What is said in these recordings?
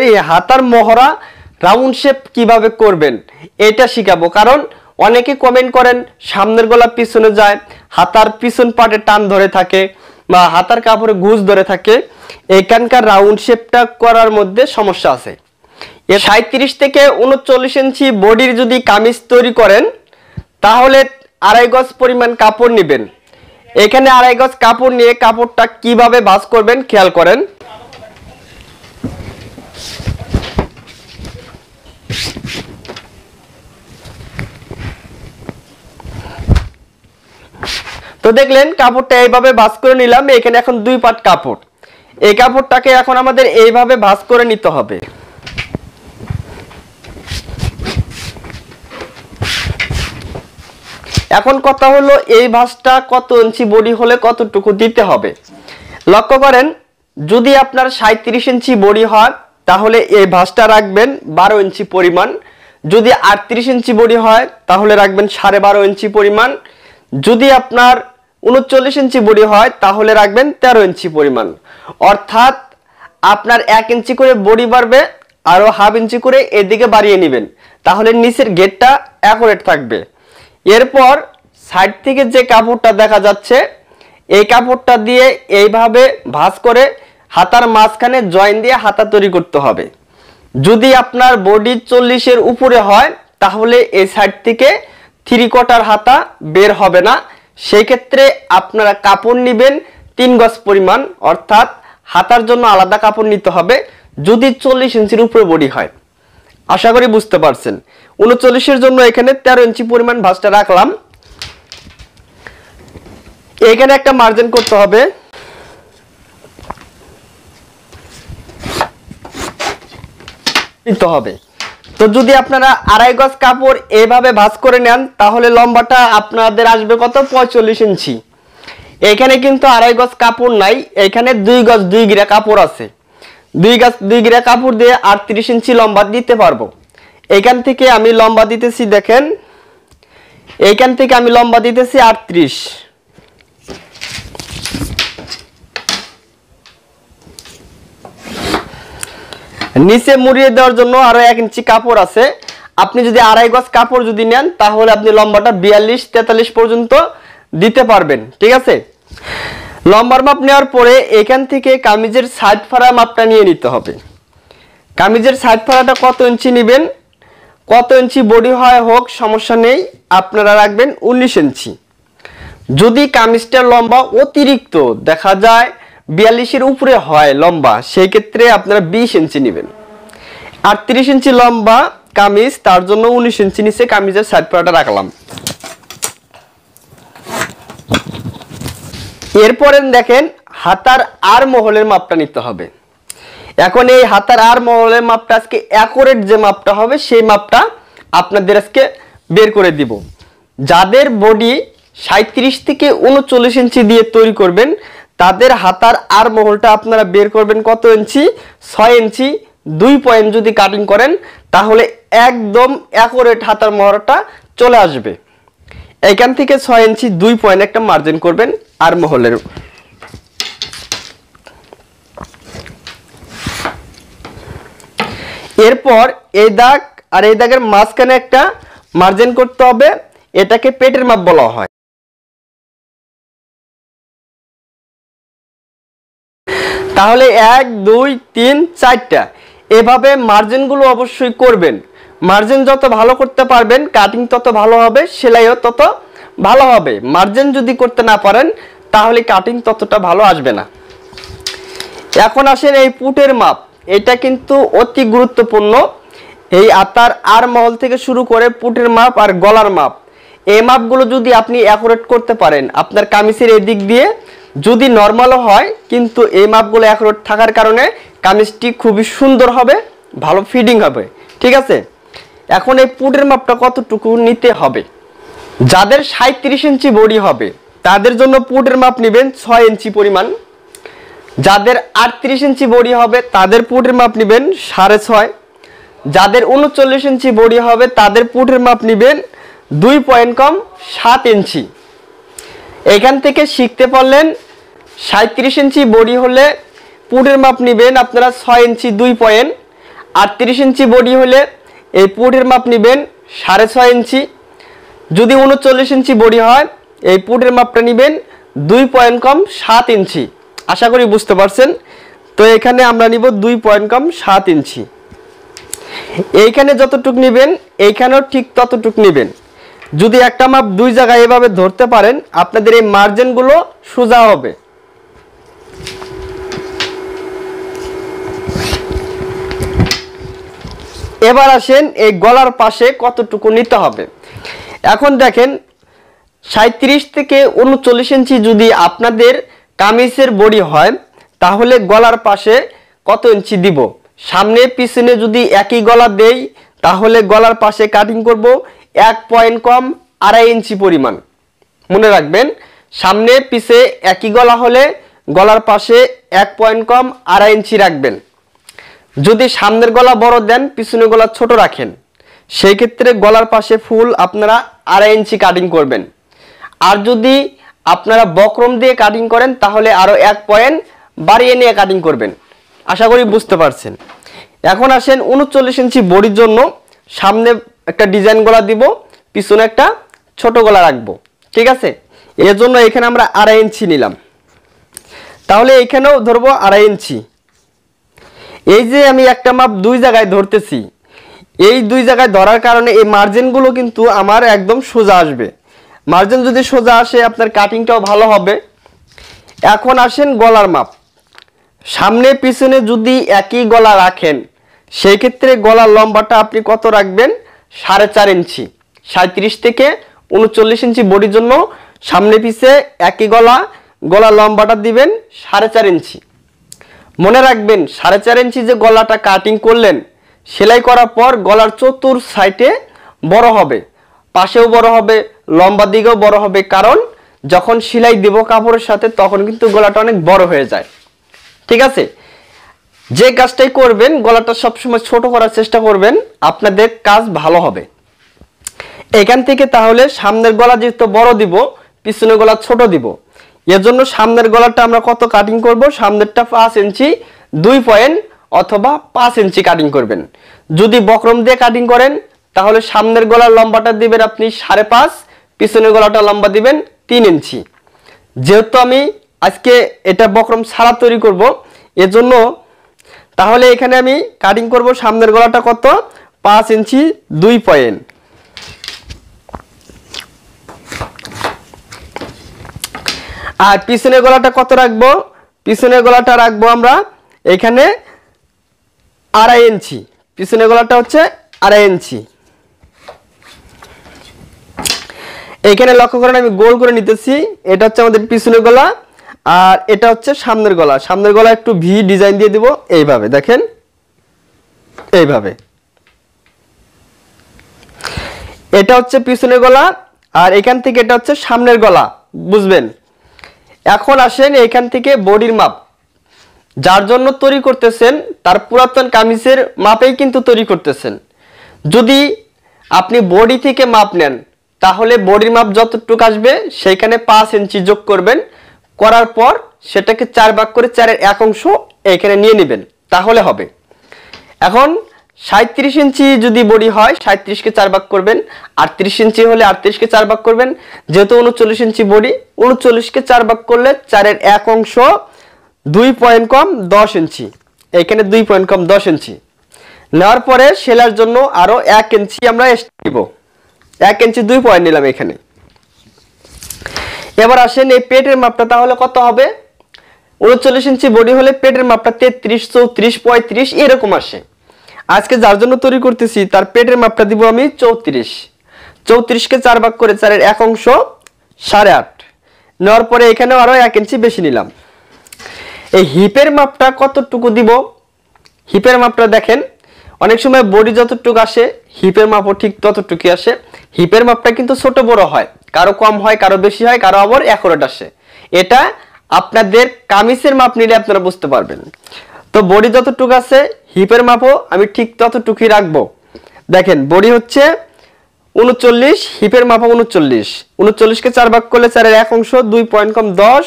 এই হাতার মহড়া রাউন্ড শেপ কিভাবে করবেন এটা শিখাবো। কারণ অনেকে কমেন্ট করেন সামনের গলা পিছনে যায়, হাতার পিছন পাটে টান ধরে থাকে বা হাতার কাপড়ে ঘুষ ধরে থাকে, এখানকার রাউন্ড শেপটা করার মধ্যে সমস্যা আছে। 37 থেকে 39 ইঞ্চি বডির যদি কামিজ তৈরি করেন তাহলে 2.5 গজ পরিমাণ কাপড় নেবেন। এখানে 2.5 গজ কাপড় নিয়ে কাপড়টা কিভাবে ভাঁজ করবেন খেয়াল করেন। তো দেখলেন কাপড়টা এইভাবে ভাঁজ করে নিলাম। এখানে এখন 2 পাট কাপড়, এই কাপড়টাকে এখন আমাদের এইভাবে ভাঁজ করে নিতে হবে। এখন কথা হলো এই ভাঁজটা কত ইঞ্চি বডি হলে কতটুকু দিতে হবে। লক্ষ্য করেন, যদি আপনার 37 ইঞ্চি বডি হয় তাহলে এই ভাঁজটা রাখবেন 12 ইঞ্চি পরিমাণ। যদি 38 ইঞ্চি বডি হয় তাহলে রাখবেন 12.5 ইঞ্চি পরিমাণ। যদি আপনার 39 ইঞ্চি বডি হয় তাহলে রাখবেন 13 ইঞ্চি পরিমাণ। অর্থাৎ আপনার 1 ইঞ্চি করে বডি বাড়বে, আরো হাফ ইঞ্চি করে এদিকে বাড়িয়ে নেবেন, তাহলে নিচের গেটটা অ্যাকুরেট থাকবে। এরপর সাইড থেকে যে কাপড়টা দেখা যাচ্ছে এই কাপড়টা দিয়ে এইভাবে ভাঁজ করে হাতার মাঝখানে জয়েন দিয়ে হাতা তৈরি করতে হবে। যদি আপনার বডি 40 এর উপরে হয় তাহলে এই সাইড থেকে 3/4 হাতা বের হবে না। সেই ক্ষেত্রে আপনারা কাপড় নেবেন 3 গজ পরিমাণ, অর্থাৎ হাতার জন্য আলাদা কাপড় নিতে হবে যদি 40 ইঞ্চির উপরে বডি হয়। আশা করি বুঝতে পারছেন। 39 এর জন্য এখানে 13 ইঞ্চি পরিমাণ ভাঁজটা রাখলাম। এখানে একটা মার্জিন করতে হবে। তো যদি আপনারা 2.5 গজ কাপড় এইভাবে ভাঁজ করে নেন তাহলে লম্বাটা আপনাদের আসবে কত, 45 ইঞ্চি। এখানে কিন্তু 2.5 গজ কাপড় নাই, এখানে 2 গজ 2 গিরা কাপড় আছে। 2 গজ 2 গিরা কাপড় দিয়ে 38 ইঞ্চি লম্বা দিতে পারবো। এখান থেকে আমি লম্বা দিতেছি, দেখেন এইখান থেকে আমি লম্বা দিতেছি 38। নিচে মুড়িয়ে দেওয়ার জন্য আরো 1 ইঞ্চি কাপড় আছে। আপনি যদি 2.5 গজ কাপড় যদি নেন তাহলে আপনি লম্বাটা 42-43 পর্যন্ত দিতে পারবেন, ঠিক আছে। লম্বার মাপ নেওয়ার পরে এখান থেকে কামিজের সাইড ফাড়া মাপটা নিয়ে নিতে হবে। কামিজের সাইড ফাড়াটা কত ইঞ্চি নেবেন, কত ইঞ্চি বডি হয় হোক সমস্যা নেই, আপনারা রাখবেন 19 ইঞ্চি। যদি কামিজটার লম্বা অতিরিক্ত দেখা যায় 42 এর উপরে হয় লম্বা, সেই ক্ষেত্রে আপনারা 20 ইঞ্চি নেবেন। 38 ইঞ্চি লম্বা কামিজ, তার জন্য 19 ইঞ্চি নিচে কামিজের সাইড ফাড়াটা রাখলাম। এরপরে দেখেন হাতার আর মহলের মাপটা নিতে হবে। এখন এই হাতার আর মহলের মাপটা আজকে অ্যাকুরেট যে মাপটা হবে সেই মাপটা আপনাদের আজকে বের করে দিব। যাদের বডি 37 থেকে 39 ইঞ্চি দিয়ে তৈরি করবেন তাদের হাতার আর মহলটা আপনারা বের করবেন কত ইঞ্চি, 6 ইঞ্চি 2 পয়েন্ট যদি কাটিং করেন তাহলে একদম অ্যাকুরেট হাতার মহলটা চলে আসবে। এখান থেকে 6 ইঞ্চি 2 পয়েন্ট একটা মার্জিন করবেন আর মহলের। এরপর এই দাগ আর এই দাগের মাঝখানে একটা মার্জিন করতে হবে, এটাকে পেটের মাপ বলা হয়। তাহলে 1 2 3 4টা এভাবে মার্জিনগুলো অবশ্যই করবেন। মার্জিন যত ভালো করতে পারবেন কাটিং তত ভালো হবে, সেলাইও তত ভালো হবে। মার্জিন যদি করতে না পারেন তাহলে কাটিং ততটা ভালো আসবে না। এখন আসেন এই পুটের মাপ, এটা কিন্তু অতি গুরুত্বপূর্ণ। এই হাতার আর মহল থেকে শুরু করে পুটের মাপ আর গলার মাপ, এই মাপগুলো যদি আপনি অ্যাকুরেট করতে পারেন আপনার কামিজের এই দিক দিয়ে যদি নরমালও হয়, কিন্তু এই মাপগুলো অ্যাকুরেট থাকার কারণে কামিজটি খুবই সুন্দর হবে, ভালো ফিটিং হবে, ঠিক আছে। এখন এই পুটের মাপটা কতটুকু নিতে হবে, যাদের 37 ইঞ্চি বডি হবে তাদের জন্য পুটের মাপ নেবেন 6 ইঞ্চি পরিমাণ। যাদের 38 ইঞ্চি বডি হবে তাদের পুটের মাপ নেবেন 6.5। যাদের 39 ইঞ্চি বডি হবে তাদের পুটের মাপ নেবেন 2 পয়েন্ট কম 7 ইঞ্চি। এখান থেকে শিখতে পারলেন 37 ইঞ্চি বডি হলে পুটের মাপ নেবেন আপনারা 6 ইঞ্চি 2 পয়েন্ট, 38 ইঞ্চি বডি হলে এই পুটের মাপ নেবেন 6.5 ইঞ্চি। যদি 39 ইঞ্চি বডি হয় এই পুটের মাপটা নেবেন 2 পয়েন্ট কম 7 ইঞ্চি। আশা করি বুঝতে পারছেন। তো এখানে আমরা নিব 2 পয়েন্ট কম 7 ইঞ্চি। এইখানে যতটুক নেবেন এইখানেও ঠিক ততটুক নেবেন। যদি একটা মাপ দুই জায়গায় এভাবে ধরতে পারেন আপনাদের এই মার্জিনগুলো সোজা হবে। এবার আসেন এই গলার পাশে কতটুকু নিতে হবে। এখন দেখেন 37 থেকে 39 ইঞ্চি যদি আপনাদের কামিজের বডি হয় তাহলে গলার পাশে কত ইঞ্চি দিব। সামনে পিছনে যদি একই গলা দেই তাহলে গলার পাশে কাটিং করব 1 পয়েন্ট কম 2.5 ইঞ্চি পরিমাণ। মনে রাখবেন সামনে পিছে একই গলা হলে গলার পাশে 1 পয়েন্ট কম 2.5 ইঞ্চি রাখবেন। যদি সামনের গলা বড় দেন পিছনের গলা ছোট রাখেন সেই ক্ষেত্রে গলার পাশে ফুল আপনারা 2.5 ইঞ্চি কাটিং করবেন। আর যদি আপনারা বক্রম দিয়ে কাটিং করেন তাহলে আরো 1 পয়েন্ট বাড়িয়ে নিয়ে কাটিং করবেন। আশা করি বুঝতে পারছেন। এখন আসেন 39 ইঞ্চি বডির জন্য সামনে একটা ডিজাইন গলা দিব, পিছনে একটা ছোট গলা রাখবো। ঠিক আছে, এর জন্য এখানে আমরা 2.5 ইঞ্চি নিলাম। তাহলে এখানেও ধরবো 2.5 ইঞ্চি। এই যে আমি একটা মাপ দুই জায়গায় ধরতেছি, এই দুই জায়গায় ধরার কারণে এই মার্জিনগুলো কিন্তু আমার একদম সোজা আসবে। মার্জিন যদি সোজা আসে আপনার কাটিংটাও ভালো হবে। এখন আসেন গলার মাপ। সামনে পিছনে যদি একই গলা রাখেন সেই ক্ষেত্রে গলার লম্বাটা আপনি কত রাখবেন? 4.5 ইঞ্চি। 37 থেকে 39 ইঞ্চি বডির জন্য সামনে পিছে একই গলা, গলার লম্বাটা দিবেন 4.5 ইঞ্চি। মনে রাখবেন 4.5 ইঞ্চি যে গলাটা কাটিং করলেন সেলাই করার পর গলার চতুর সাইডে বড় হবে, পাশেও বড় হবে, লম্বা দিকেও বড় হবে। কারণ যখন সেলাই দেব কাপড়ের সাথে তখন কিন্তু গলাটা অনেক বড় হয়ে যায়। ঠিক আছে, যে কাজটাই করবেন গলাটা সবসময় ছোট করার চেষ্টা করবেন, আপনাদের কাজ ভালো হবে। এখান থেকে তাহলে সামনের গলা যেহেতু বড় দিব পিছনের গলা ছোট দিব, এর জন্য সামনের গলাটা আমরা কত কাটিং করব? সামনেরটা 5 ইঞ্চি 2 পয়েন্ট অথবা 5 ইঞ্চি কাটিং করবেন। যদি বক্রম দিয়ে কাটিং করেন তাহলে সামনের গলার লম্বাটা দিবেন আপনি 5.5, পিছনের গলাটা লম্বা দিবেন 3 ইঞ্চি। যেহেতু আমি আজকে এটা বক্রম ছাড়া তৈরি করব এজন্য তাহলে এখানে আমি কাটিং করব সামনের গলাটা কত? 5 ইঞ্চি 2 পয়েন্ট। আর পিছনের গলাটা কত রাখবো? পিছনের গলাটা রাখবো আমরা এখানে 2.5 ইঞ্চি। পিছনের গলাটা হচ্ছে 2.5 ইঞ্চি। এখানে লক্ষ্য করেন আমি গোল করে নিতেছি। এটা হচ্ছে আমাদের পিছনের গলা আর এটা হচ্ছে সামনের গলা। সামনের গলা একটু ভি ডিজাইন দিয়ে দিব এইভাবে, দেখেন এইভাবে। এটা হচ্ছে পিছনের গলা আর এখান থেকে এটা হচ্ছে সামনের গলা, বুঝবেন। এখন আসেন এখান থেকে বডির মাপ। যার জন্য তৈরি করতেছেন তার পুরাতন কামিজের মাপেই কিন্তু তৈরি করতেছেন। যদি আপনি বডি থেকে মাপ নেন তাহলে বডির মাপ যতটুকু আসবে সেইখানে 5 ইঞ্চি যোগ করবেন। করার পর সেটাকে 4 ভাগ করে 4-এর 1 অংশ এখানে নিয়ে নেবেন, তাহলে হবে। এখন 37 ইঞ্চি যদি বডি হয় 37 কে 4 ভাগ করবেন, 38 ইঞ্চি হলে 38 কে 4 ভাগ করবেন। যেহেতু 39 ইঞ্চি বডি 39 কে 4 ভাগ করলে 4-এর 1 অংশ 2 পয়েন্ট কম 10 ইঞ্চি। এখানে 2 পয়েন্ট কম 10 ইঞ্চি নেওয়ার পরে সেলার জন্য আরো 1 ইঞ্চি আমরা এক্সট্রা দিব। 1 ইঞ্চি 2 পয়েন্ট নিলাম এখানে। এবার আসেন এই পেটের মাপটা তাহলে কত হবে? 39 ইঞ্চি বডি হলে পেটের মাপটা 33, 34, 35 এরকম আসে। আজকে যার জন্য তৈরি করতেছি তার পেটের মাপটা দিব আমি 34। 34 কে 4 ভাগ করে 4-এর 1 অংশ 8.5 নেওয়ার পরে এখানেও আরো 1 ইঞ্চি বেশি নিলাম। এই হিপের মাপটা কতটুকু দিব? হিপের মাপটা দেখেন অনেক সময় বডি যতটুকু আসে হিপের মাপও ঠিক ততটুকুই আসে। হিপের মাপটা কিন্তু ছোট বড় হয়, কারো কম হয়, কারো বেশি হয়, কারো আবার অ্যাকুরেট আসে। এটা আপনাদের কামিজের মাপ নিলে আপনারা বুঝতে পারবেন। তো বডি যতটুকু আছে হিপের মাপও আমি ঠিক ততটুকুই রাখবো। দেখেন বডি হচ্ছে 39, হিপের মাপও 39। 39 কে 4 ভাগ করলে 4-এর 1 অংশ 2 পয়েন্ট কম 10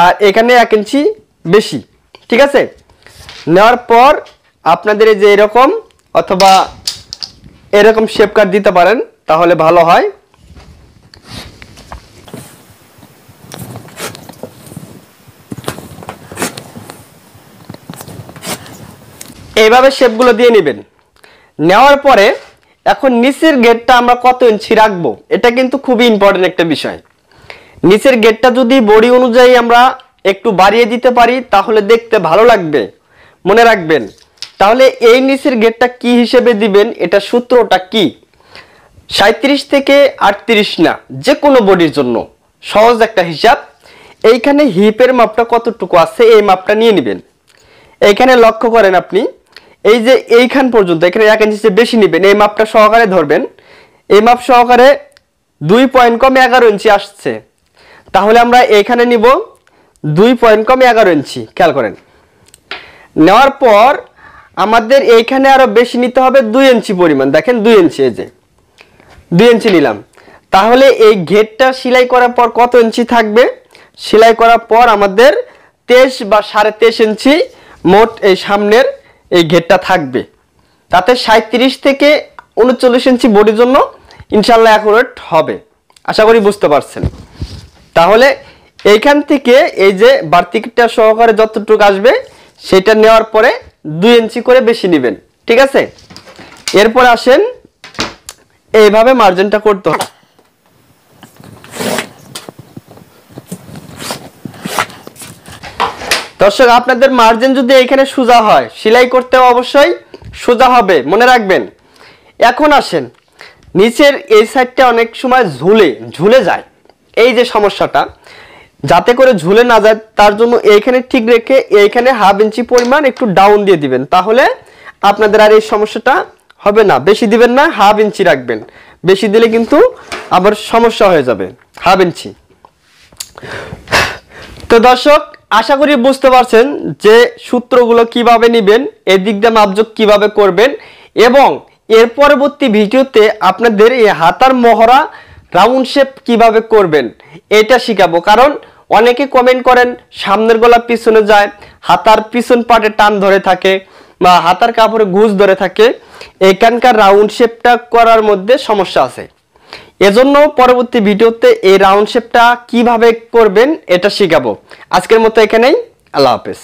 আর এখানে 1 ইঞ্চি বেশি। ঠিক আছে, নেওয়ার পর আপনাদের এই যে এরকম অথবা এরকম শেপ কাট দিতে পারেন, তাহলে ভালো হয়। এইভাবে শেপগুলো দিয়ে নেবেন। নেওয়ার পরে এখন নিচের গেটটা আমরা কত ইঞ্চি রাখবো, এটা কিন্তু খুবই ইম্পর্টেন্ট একটা বিষয়। নিচের গেটটা যদি বডি অনুযায়ী আমরা একটু বাড়িয়ে দিতে পারি তাহলে দেখতে ভালো লাগবে। মনে রাখবেন, তাহলে এই নিচের গেটটা কি হিসেবে দিবেন, এটা সূত্রটা কি, 37 থেকে 38 না, যে কোনো বডির জন্য সহজ একটা হিসাব। এইখানে হিপের মাপটা কতটুকু আছে এই মাপটা নিয়ে নেবেন। এইখানে লক্ষ্য করেন আপনি, এই যে এইখান পর্যন্ত, এখানে 1 ইঞ্চি বেশি নেবেন, এই মাপটা সহকারে ধরবেন। এই মাপ সহকারে 2 পয়েন্ট কম 11 ইঞ্চি আসছে, তাহলে আমরা এখানে নিব 2 পয়েন্ট কম 11 ইঞ্চি। খেয়াল করেন, নেওয়ার পর আমাদের এইখানে আরো বেশি নিতে হবে 2 ইঞ্চি পরিমাণ। দেখেন 2 ইঞ্চি, এই যে 2 ইঞ্চি নিলাম। তাহলে এই ঘেরটা সেলাই করার পর কত ইঞ্চি থাকবে, সেলাই করার পর আমাদের 23 বা 23.5 ইঞ্চি মোট এই সামনের এই ঘেরটা থাকবে। তাতে 37 থেকে 39 ইঞ্চি বডির জন্য ইনশাল্লাহ অ্যাকুরেট হবে। আশা করি বুঝতে পারছেন। তাহলে এইখান থেকে এই যে বাড়তিটা সহকারে যতটুকু আসবে সেটা নেওয়ার পরে 2 ইঞ্চি করে বেশি নেবেন, ঠিক আছে। এরপর আসেন এইভাবে মার্জিনটা করতে হবে। দর্শক, আপনাদের মার্জিন যদি এখানে সোজা হয়, সেলাই করতে অবশ্যই সোজা হবে, মনে রাখবেন। এখন আসেন, নিচের এই সাইডটা অনেক সময় ঝুলে যায়, এই যে সমস্যাটা, যাতে করে ঝুলে না যায় তার জন্য এইখানে ঠিক রেখে এইখানে 1/2 ইঞ্চি পরিমাণ একটু ডাউন দিয়ে দিবেন, তাহলে আপনাদের আর এই সমস্যাটা হবে না। বেশি দিবেন না, 1/2 ইঞ্চি রাখবেন, বেশি দিলে কিন্তু আবার সমস্যা হয়ে যাবে। 1/2 ইঞ্চি। তো দর্শক, আশা করি বুঝতে পারছেন যে সূত্রগুলো কিভাবে নেবেন, এদিক দিয়ে মাপজোক কিভাবে করবেন, এবং এর পরবর্তী ভিডিওতে আপনাদের এই হাতার মহড়া রাউন্ড শেপ কিভাবে করবেন এটা শিখাবো। কারণ অনেকে কমেন্ট করেন সামনের গলা পিছনে যায়, হাতার পিছন পাটে টান ধরে থাকে বা হাতার কাপড়ে গুজ ধরে থাকে, এখানকার রাউন্ড শেপটা করার মধ্যে সমস্যা আছে। এজন্য পরবর্তী ভিডিওতে এই রাউন্ড শেপটা কিভাবে করবেন এটা শিখাবো। আজকের মতো এখানেই, আল্লাহ হাফেজ।